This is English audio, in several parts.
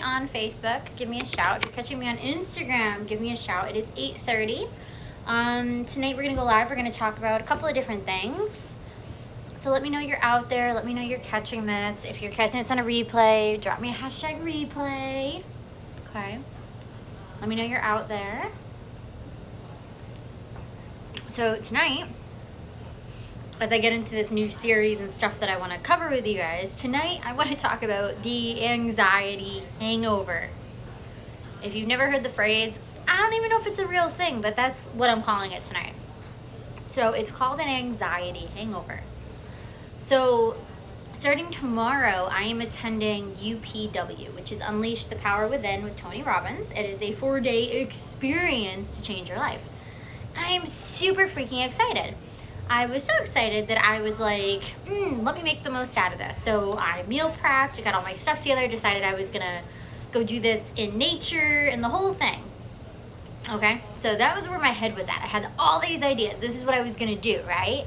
on Facebook, give me a shout. If you're catching me on Instagram, give me a shout. It is 8:30. Tonight we're going to go live. We're going to talk about a couple of different things. So let me know you're out there. Let me know you're catching this. If you're catching this on a replay, drop me a hashtag replay. Okay. Let me know you're out there. So tonight, as I get into this new series and stuff that I want to cover with you guys, tonight I want to talk about the anxiety hangover. If you've never heard the phrase, I don't even know if it's a real thing, but that's what I'm calling it tonight. So it's called an anxiety hangover. So starting tomorrow, I am attending UPW, which is Unleash the Power Within with Tony Robbins. It is a 4-day experience to change your life. I am super freaking excited. I was so excited that I was like, let me make the most out of this. So I meal prepped, I got all my stuff together, decided I was gonna go do this in nature and the whole thing. Okay, so that was where my head was at. I had all these ideas. This is what I was gonna do, right?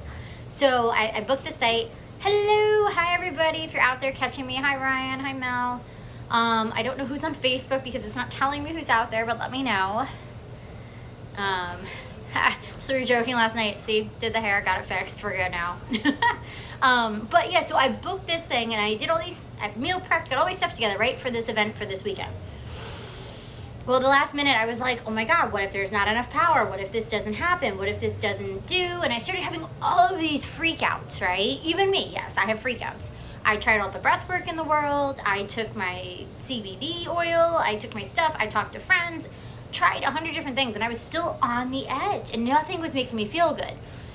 So I booked the site. Hello, hi everybody. If you're out there catching me, hi Ryan, hi Mel. I don't know who's on Facebook because it's not telling me who's out there, but let me know. So we were joking last night. See, did the hair, got it fixed. We're good now. But yeah, so I booked this thing and I did all these, I meal prepped, got all my stuff together, right, for this event for this weekend. Well, the last minute I was like, oh my God, what if there's not enough power? What if this doesn't happen? What if this doesn't do? And I started having all of these freakouts, right? Even me, yes, I have freakouts. I tried all the breath work in the world. I took my CBD oil. I took my stuff. I talked to friends. Tried 100 different things, and I was still on the edge, and nothing was making me feel good.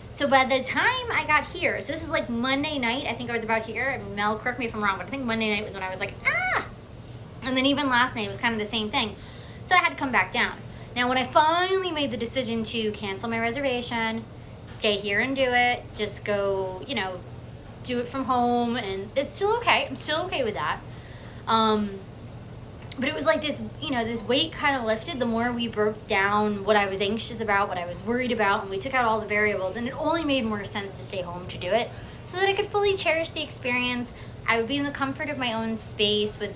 So by the time I got here, so this is like Monday night, I think I was about here, and Mel, correct me if I'm wrong, but I think Monday night was when I was like, and then even last night it was kind of the same thing. So I had to come back down. Now when I finally made the decision to cancel my reservation, stay here and do it, just go, do it from home, and it's still okay. I'm still okay with that. But it was like this, this weight kind of lifted the more we broke down what I was anxious about, what I was worried about, and we took out all the variables, and it only made more sense to stay home to do it so that I could fully cherish the experience. I would be in the comfort of my own space with,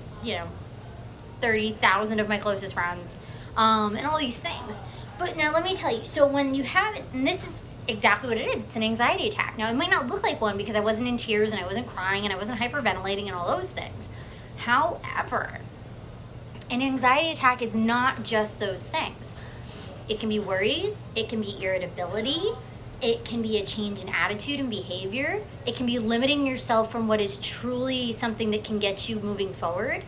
30,000 of my closest friends, and all these things. But now let me tell you, so when you have it, and this is exactly what it is, it's an anxiety attack. Now it might not look like one because I wasn't in tears and I wasn't crying and I wasn't hyperventilating and all those things. However, an anxiety attack is not just those things. It can be worries, it can be irritability, it can be a change in attitude and behavior, it can be limiting yourself from what is truly something that can get you moving forward.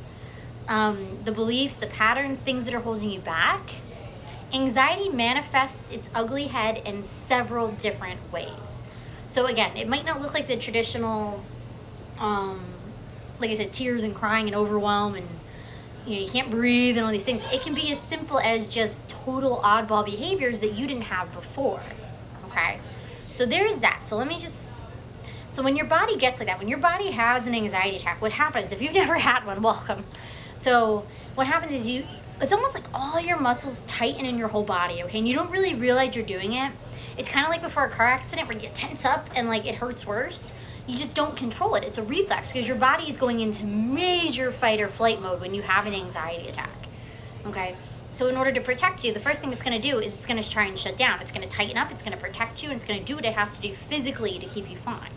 The beliefs, the patterns, things that are holding you back. Anxiety manifests its ugly head in several different ways. So again, it might not look like the traditional, like I said, tears and crying and overwhelm and you can't breathe and all these things. It can be as simple as just total oddball behaviors that you didn't have before, okay? So there's that. So when your body gets like that, when your body has an anxiety attack, what happens? If you've never had one, welcome. So what happens is it's almost like all your muscles tighten in your whole body, okay? And you don't really realize you're doing it. It's kind of like before a car accident where you tense up and like it hurts worse. You just don't control it. It's a reflex because your body is going into major fight or flight mode when you have an anxiety attack, okay? So in order to protect you, the first thing it's going to do is it's going to try and shut down. It's going to tighten up, it's going to protect you, and it's going to do what it has to do physically to keep you fine.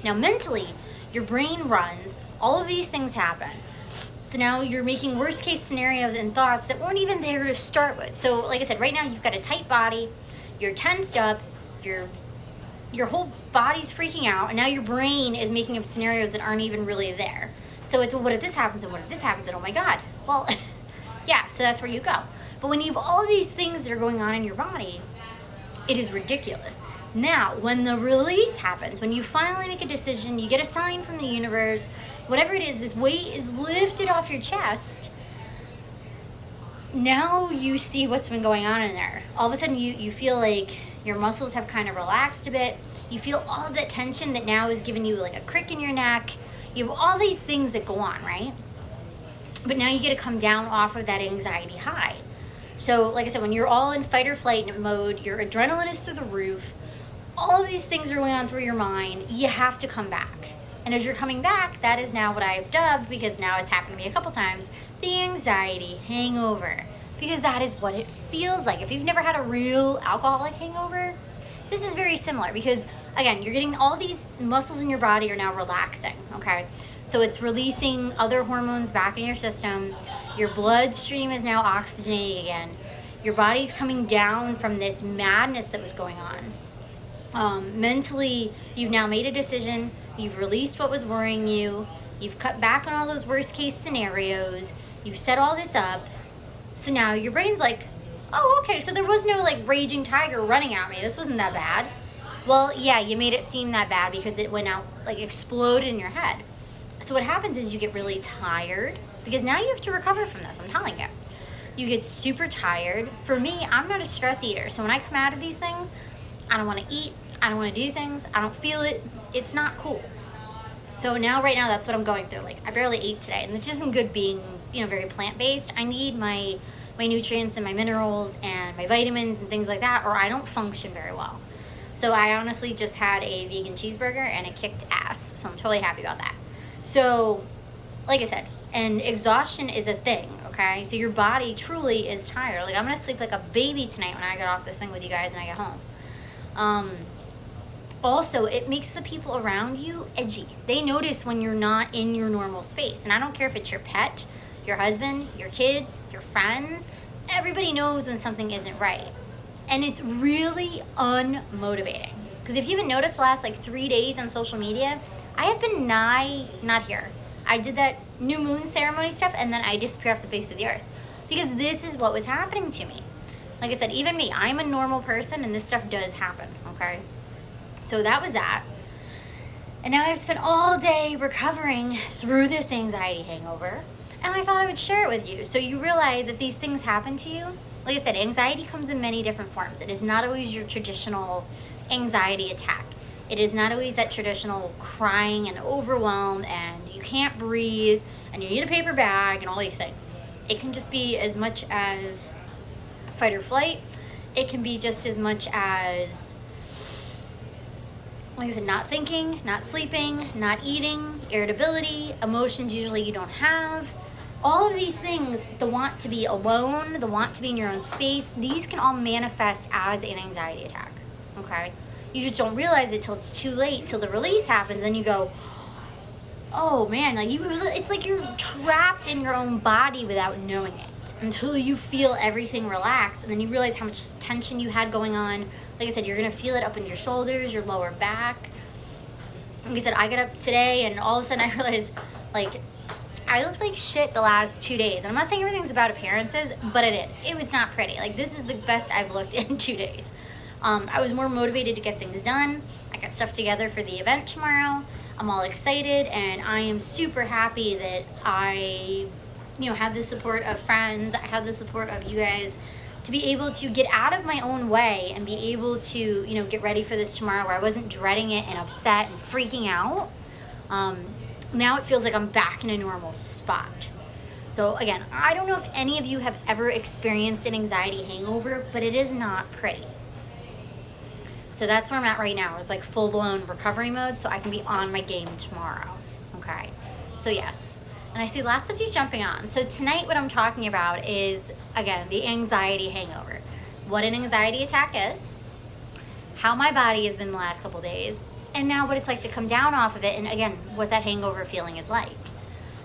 Now mentally, your brain runs, all of these things happen. So now you're making worst case scenarios and thoughts that weren't even there to start with. So like I said, right now you've got a tight body, you're tensed up, your whole body's freaking out, and now your brain is making up scenarios that aren't even really there. So it's, well, what if this happens, and what if this happens, and oh my God. Well, yeah, so that's where you go. But when you have all of these things that are going on in your body, it is ridiculous. Now, when the release happens, when you finally make a decision, you get a sign from the universe, whatever it is, this weight is lifted off your chest, now you see what's been going on in there. All of a sudden, you feel like your muscles have kind of relaxed a bit. You feel all of that tension that now is giving you like a crick in your neck. You have all these things that go on, right? But now you get to come down off of that anxiety high. So like I said, when you're all in fight or flight mode, your adrenaline is through the roof, all of these things are going on through your mind, you have to come back. And as you're coming back, that is now what I've dubbed, because now it's happened to me a couple times, the anxiety hangover. Because that is what it feels like. If you've never had a real alcoholic hangover, this is very similar, because again, you're getting all these muscles in your body are now relaxing, okay? So it's releasing other hormones back in your system. Your bloodstream is now oxygenating again. Your body's coming down from this madness that was going on. Mentally, you've now made a decision. You've released what was worrying you. You've cut back on all those worst case scenarios. You've set all this up. So now your brain's like, oh, okay, so there was no like raging tiger running at me. This wasn't that bad. Well, yeah, you made it seem that bad because it went out, like exploded in your head. So what happens is you get really tired, because now you have to recover from this, I'm telling you. You get super tired. For me, I'm not a stress eater. So when I come out of these things, I don't want to eat. I don't want to do things. I don't feel it. It's not cool. So now, right now, that's what I'm going through. Like, I barely ate today, and this isn't good being, very plant-based. I need my nutrients and my minerals and my vitamins and things like that, or I don't function very well. So I honestly just had a vegan cheeseburger, and it kicked ass. So I'm totally happy about that. So, like I said, and exhaustion is a thing, okay? So your body truly is tired. Like, I'm going to sleep like a baby tonight when I get off this thing with you guys and I get home. Also, it makes the people around you edgy. They notice when you're not in your normal space. And I don't care if it's your pet, your husband, your kids, your friends. Everybody knows when something isn't right. And it's really unmotivating. Because if you haven't noticed the last like 3 days on social media, I have been not here. I did that new moon ceremony stuff, and then I disappeared off the face of the earth. Because this is what was happening to me. Like I said, even me, I'm a normal person, and this stuff does happen, okay? So that was that. And now I've spent all day recovering through this anxiety hangover, and I thought I would share it with you. So you realize if these things happen to you, like I said, anxiety comes in many different forms. It is not always your traditional anxiety attack. It is not always that traditional crying and overwhelm and you can't breathe and you need a paper bag and all these things. It can just be as much as fight or flight. It can be just as much as, like I said, not thinking, not sleeping, not eating, irritability, emotions usually you don't have. All of these things, the want to be alone, the want to be in your own space, these can all manifest as an anxiety attack, okay? You just don't realize it till it's too late, till the release happens, and you go, oh man, like it's like you're trapped in your own body without knowing it until you feel everything relax, and then you realize how much tension you had going on. Like I said, you're gonna feel it up in your shoulders, your lower back. Like I said, I got up today, and all of a sudden I realized, like, I looked like shit the last 2 days. And I'm not saying everything's about appearances, but it did. It was not pretty. Like, this is the best I've looked in 2 days. I was more motivated to get things done. I got stuff together for the event tomorrow. I'm all excited, and I am super happy that I, have the support of friends. I have the support of you guys to be able to get out of my own way and be able to, get ready for this tomorrow, where I wasn't dreading it and upset and freaking out. Now it feels like I'm back in a normal spot. So again, I don't know if any of you have ever experienced an anxiety hangover, but it is not pretty. So that's where I'm at right now. It's like full-blown recovery mode, so I can be on my game tomorrow, okay? So yes, and I see lots of you jumping on. So tonight what I'm talking about is, again, the anxiety hangover. What an anxiety attack is, how my body has been the last couple days, and now what it's like to come down off of it, and again, what that hangover feeling is like.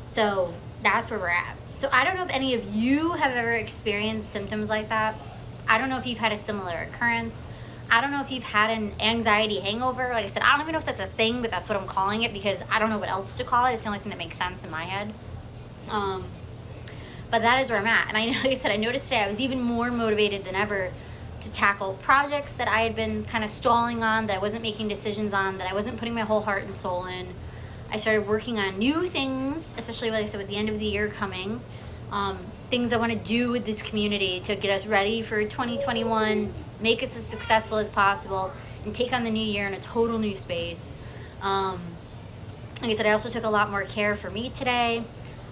So that's where we're at. So I don't know if any of you have ever experienced symptoms like that. I don't know if you've had a similar occurrence. I don't know if you've had an anxiety hangover. Like I said, I don't even know if that's a thing, but that's what I'm calling it because I don't know what else to call it. It's the only thing that makes sense in my head. But that is where I'm at. And like I said, I noticed today I was even more motivated than ever to tackle projects that I had been kind of stalling on, that I wasn't making decisions on, that I wasn't putting my whole heart and soul in. I started working on new things, especially, like I said, with the end of the year coming. Things I want to do with this community to get us ready for 2021, make us as successful as possible, and take on the new year in a total new space. Like I said, I also took a lot more care for me today.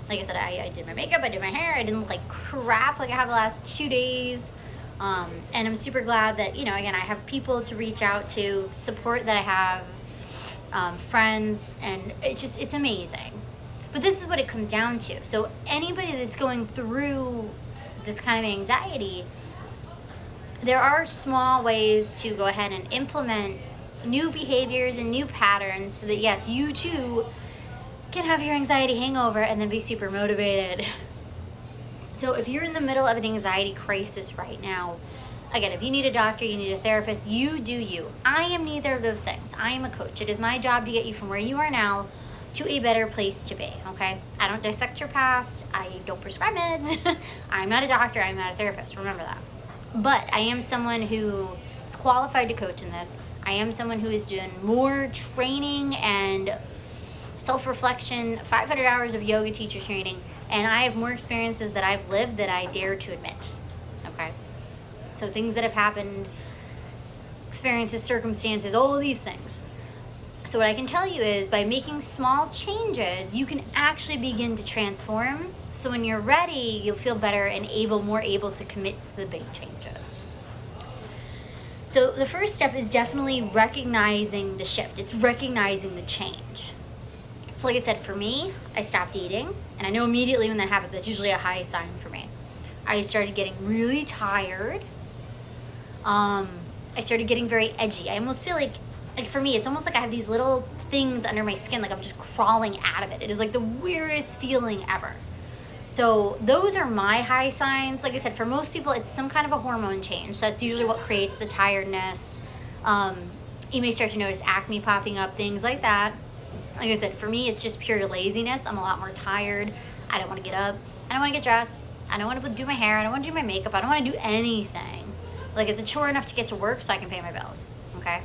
Like I said, I did my makeup, I did my hair, I didn't look like crap like I have the last 2 days. And I'm super glad that, again, I have people to reach out to, support that I have, friends, and it's amazing. But this is what it comes down to. So anybody that's going through this kind of anxiety, there are small ways to go ahead and implement new behaviors and new patterns so that, yes, you too can have your anxiety hangover and then be super motivated. So if you're in the middle of an anxiety crisis right now, again, if you need a doctor, you need a therapist, you do you. I am neither of those things. I am a coach. It is my job to get you from where you are now to a better place to be, okay? I don't dissect your past. I don't prescribe meds. I'm not a doctor. I'm not a therapist. Remember that. But I am someone who is qualified to coach in this. I am someone who is doing more training and self-reflection, 500 hours of yoga teacher training, and I have more experiences that I've lived that I dare to admit, okay? So things that have happened, experiences, circumstances, all of these things. So what I can tell you is by making small changes, you can actually begin to transform. So when you're ready, you'll feel better and more able to commit to the big changes. So the first step is definitely recognizing the shift. It's recognizing the change. So like I said, for me, I stopped eating. And I know immediately when that happens, that's usually a high sign for me. I started getting really tired. I started getting very edgy. I almost feel like for me, it's almost like I have these little things under my skin, like I'm just crawling out of it. It is like the weirdest feeling ever. So those are my high signs. Like I said, for most people, it's some kind of a hormone change. So that's usually what creates the tiredness. You may start to notice acne popping up, things like that. Like I said, for me, it's just pure laziness. I'm a lot more tired. I don't want to get up. I don't want to get dressed. I don't want to do my hair. I don't want to do my makeup. I don't want to do anything. Like, it's a chore enough to get to work so I can pay my bills. Okay?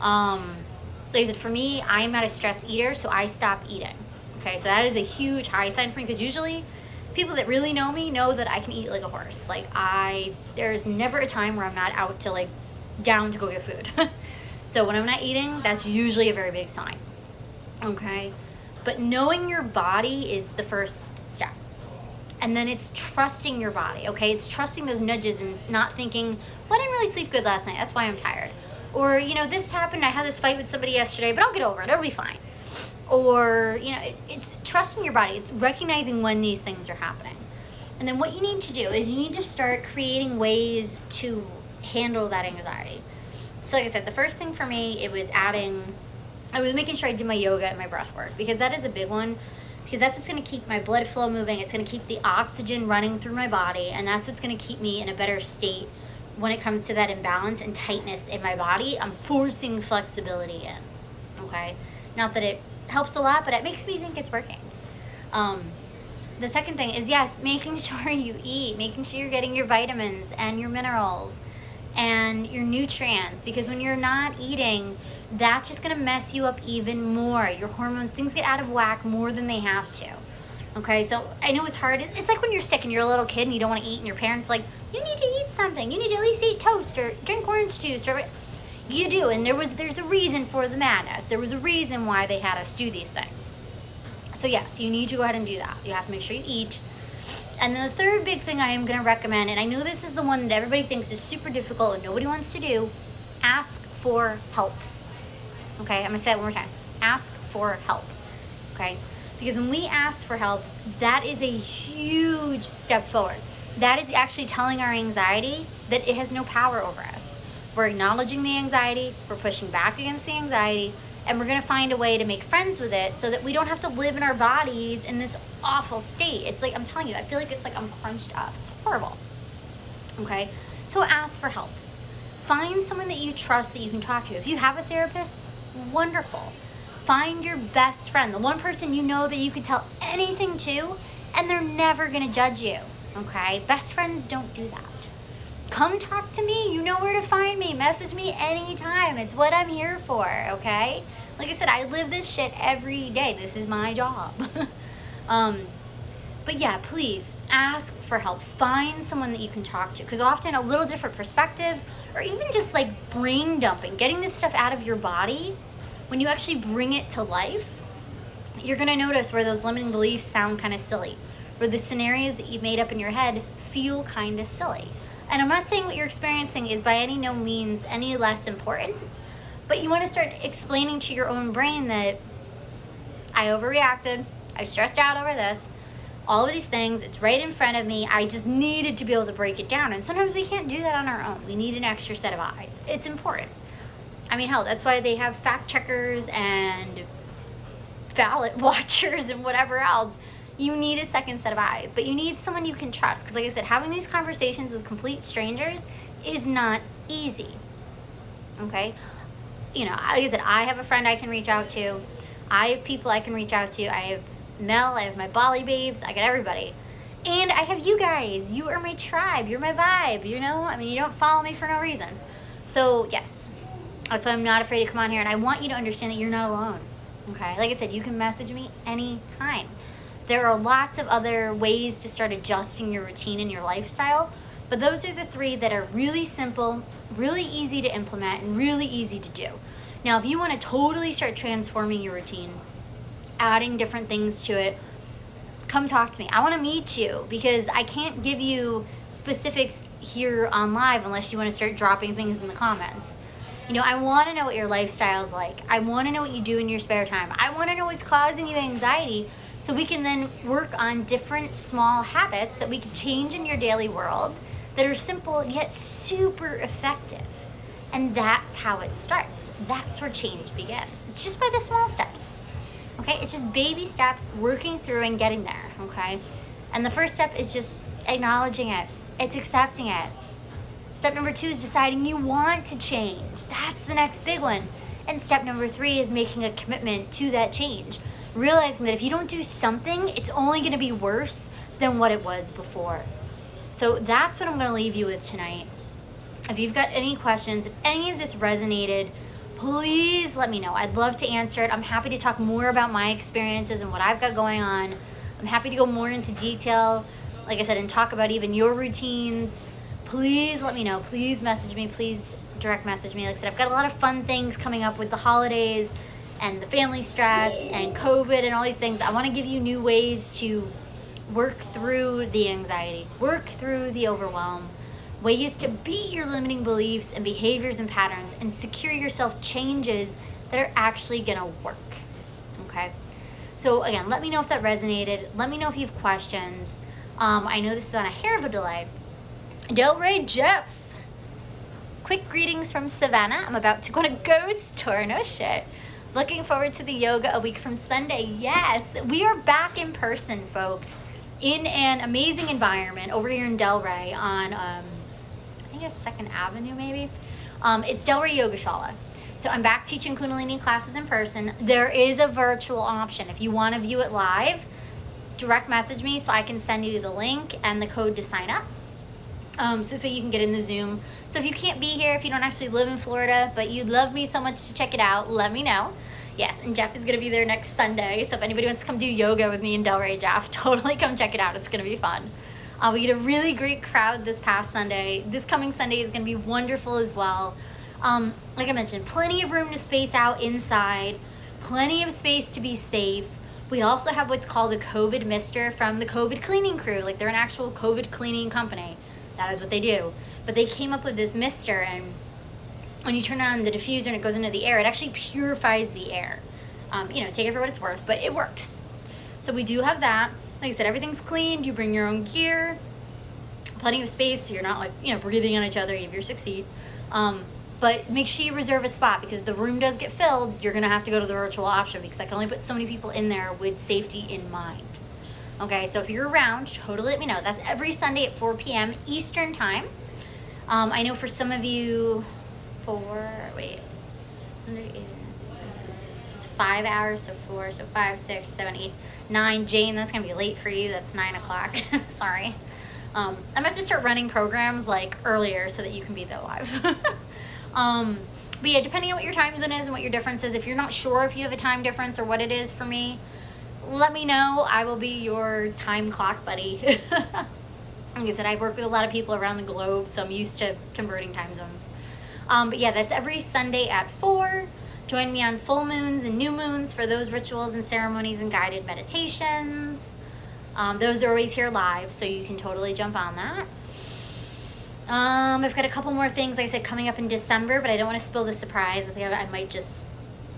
Like I said, for me, I am not a stress eater, so I stop eating. Okay? So that is a huge high sign for me, because usually people that really know me know that I can eat like a horse. Like, there's never a time where I'm not out to, like, down to go get food. So when I'm not eating, that's usually a very big sign. Okay? But knowing your body is the first step. And then it's trusting your body, okay? It's trusting those nudges and not thinking, well, I didn't really sleep good last night. That's why I'm tired. Or, this happened. I had this fight with somebody yesterday, but I'll get over it. It'll be fine. Or, it's trusting your body. It's recognizing when these things are happening. And then what you need to do is you need to start creating ways to handle that anxiety. So like I said, the first thing for me, I was making sure I did my yoga and my breath work, because that is a big one. Because that's what's going to keep my blood flow moving. It's going to keep the oxygen running through my body. And that's what's going to keep me in a better state when it comes to that imbalance and tightness in my body. I'm forcing flexibility in. Okay? Not that it helps a lot, but it makes me think it's working. The second thing is, yes, making sure you eat. Making sure you're getting your vitamins and your minerals and your nutrients. Because when you're not eating, that's just going to mess you up even more. Your hormones, things get out of whack more than they have to. Okay, so I know it's hard. It's like when you're sick and you're a little kid and you don't want to eat, and your parents are like, you need to eat something. You need to at least eat toast or drink orange juice. Or you do, and there's a reason for the madness. There was a reason why they had us do these things. So yes, you need to go ahead and do that. You have to make sure you eat. And then the third big thing I am going to recommend, and I know this is the one that everybody thinks is super difficult and nobody wants to do, ask for help. Okay, I'm going to say it one more time. Ask for help. Okay? Because when we ask for help, that is a huge step forward. That is actually telling our anxiety that it has no power over us. We're acknowledging the anxiety, we're pushing back against the anxiety, and we're going to find a way to make friends with it so that we don't have to live in our bodies in this awful state. It's like, I'm telling you, I feel like it's like I'm crunched up. It's horrible. Okay? So ask for help. Find someone that you trust that you can talk to. If you have a therapist, wonderful. Find your best friend, the one person you know that you could tell anything to, and they're never going to judge you. Okay? Best friends don't do that. Come talk to me. You know where to find me. Message me anytime. It's what I'm here for, okay? Like I said, I live this shit every day. This is my job. But yeah, please ask for help. Find someone that you can talk to, because often a little different perspective, or even just like brain dumping, getting this stuff out of your body, when you actually bring it to life, you're going to notice where those limiting beliefs sound kind of silly, where the scenarios that you've made up in your head feel kind of silly. And I'm not saying what you're experiencing is by any no means any less important, But you want to start explaining to your own brain that I overreacted, I stressed out over this, all of these things, it's right in front of me. I just needed to be able to break it down. And sometimes we can't do that on our own. We need an extra set of eyes. It's important. I mean, hell, that's why they have fact checkers and ballot watchers and whatever else. You need a second set of eyes, but you need someone you can trust. Because like I said, having these conversations with complete strangers is not easy. Okay? You know, like I said, I have a friend I can reach out to. I have people I can reach out to. I have Mel, I have my Bali babes, I got everybody. And I have you guys. You are my tribe. You're my vibe, you know? I mean, you don't follow me for no reason. So, yes. That's why I'm not afraid to come on here. And I want you to understand that you're not alone. Okay? Like I said, you can message me anytime. There are lots of other ways to start adjusting your routine and your lifestyle. But those are the 3 that are really simple, really easy to implement, and really easy to do. Now, if you want to totally start transforming your routine, adding different things to it, come talk to me. I want to meet you because I can't give you specifics here on live unless you want to start dropping things in the comments. You know, I want to know what your lifestyle is like. I want to know what you do in your spare time. I want to know what's causing you anxiety so we can then work on different small habits that we can change in your daily world that are simple yet super effective. And that's how it starts. That's where change begins. It's just by the small steps. Okay, it's just baby steps, working through and getting there, okay? And the first step is just acknowledging it. It's accepting it. Step number 2 is deciding you want to change. That's the next big one. And step number 3 is making a commitment to that change. Realizing that if you don't do something, it's only gonna be worse than what it was before. So that's what I'm gonna leave you with tonight. If you've got any questions, if any of this resonated, please let me know. I'd love to answer it. I'm happy to talk more about my experiences and what I've got going on. I'm happy to go more into detail, like I said, and talk about even your routines. Please let me know. Please message me. Please direct message me. Like I said, I've got a lot of fun things coming up with the holidays and the family stress and COVID and all these things. I want to give you new ways to work through the anxiety, work through the overwhelm, ways to beat your limiting beliefs and behaviors and patterns and secure yourself changes that are actually gonna work, okay? So again, let me know if that resonated. Let me know if you have questions. I know this is on a hair of a delay. Delray Jeff, quick greetings from Savannah. I'm about to go to Ghost Tour, no shit. Looking forward to the yoga a week from Sunday. Yes, we are back in person, folks, in an amazing environment over here in Delray on, I think it's 2nd Avenue maybe. It's Delray Yogashala. So I'm back teaching Kundalini classes in person. There is a virtual option. If you want to view it live, direct message me so I can send you the link and the code to sign up. So this way you can get in the Zoom. So if you can't be here, if you don't actually live in Florida, but you'd love me so much to check it out, let me know. Yes, and Jeff is going to be there next Sunday. So if anybody wants to come do yoga with me in Delray, Jeff, totally come check it out. It's going to be fun. We get a really great crowd this past Sunday. This coming Sunday is going to be wonderful as well. Like I mentioned, plenty of room to space out inside, plenty of space to be safe. We also have what's called a COVID mister from the COVID cleaning crew. Like, they're an actual COVID cleaning company. That is what they do. But they came up with this mister, and when you turn on the diffuser and it goes into the air, it actually purifies the air. You know, take it for what it's worth, but it works. So we do have that. Like I said, everything's cleaned. You bring your own gear, plenty of space, so you're not, like, you know, breathing on each other. You have your 6 feet. But make sure you reserve a spot, because if the room does get filled, you're going to have to go to the virtual option, because I can only put so many people in there with safety in mind. Okay, so if you're around, totally let me know. That's every Sunday at 4 p.m. Eastern time. I know for some of you, it's 5 hours, so 4, so 5, 6, 7, 8, 9. Jane, that's going to be late for you. That's 9 o'clock. Sorry. I'm going to have to start running programs like earlier so that you can be there live. But yeah, depending on what your time zone is and what your difference is, if you're not sure if you have a time difference or what it is for me, let me know. I will be your time clock buddy. Like I said, I work with a lot of people around the globe, so I'm used to converting time zones. But yeah, that's every Sunday at 4. Join me on full moons and new moons for those rituals and ceremonies and guided meditations. Those are always here live, so you can totally jump on that. I've got a couple more things, like I said, coming up in December, but I don't want to spill the surprise. I think I might just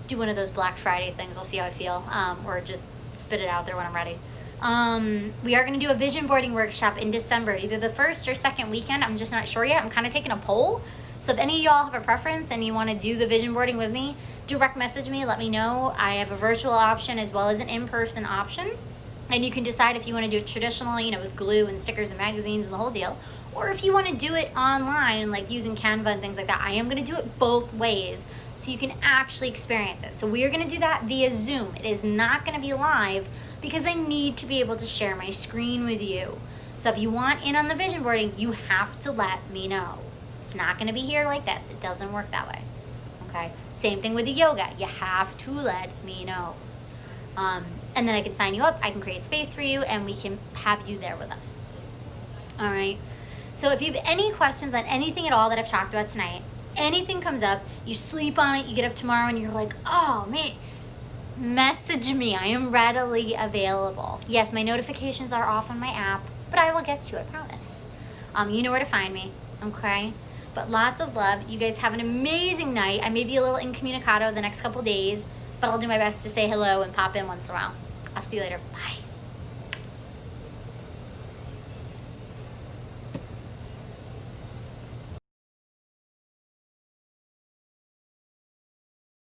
do one of those Black Friday things. I'll see how I feel, or just spit it out there when I'm ready. We are going to do a vision boarding workshop in December, either the first or second weekend. I'm just not sure yet. I'm kind of taking a poll. So if any of y'all have a preference and you want to do the vision boarding with me, direct message me, let me know. I have a virtual option as well as an in-person option. And you can decide if you want to do it traditionally, you know, with glue and stickers and magazines and the whole deal, or if you want to do it online, like using Canva and things like that. I am going to do it both ways so you can actually experience it. So we are going to do that via Zoom. It is not going to be live because I need to be able to share my screen with you. So if you want in on the vision boarding, you have to let me know. It's not going to be here like this. It doesn't work that way. Okay? Same thing with the yoga. You have to let me know. And then I can sign you up. I can create space for you, and we can have you there with us. All right? So if you have any questions on anything at all that I've talked about tonight, anything comes up, you sleep on it, you get up tomorrow, and you're like, oh, man, message me. I am readily available. Yes, my notifications are off on my app, but I will get to you, I promise. You know where to find me, okay? But lots of love. You guys have an amazing night. I may be a little incommunicado the next couple days, but I'll do my best to say hello and pop in once in a while. I'll see you later. Bye.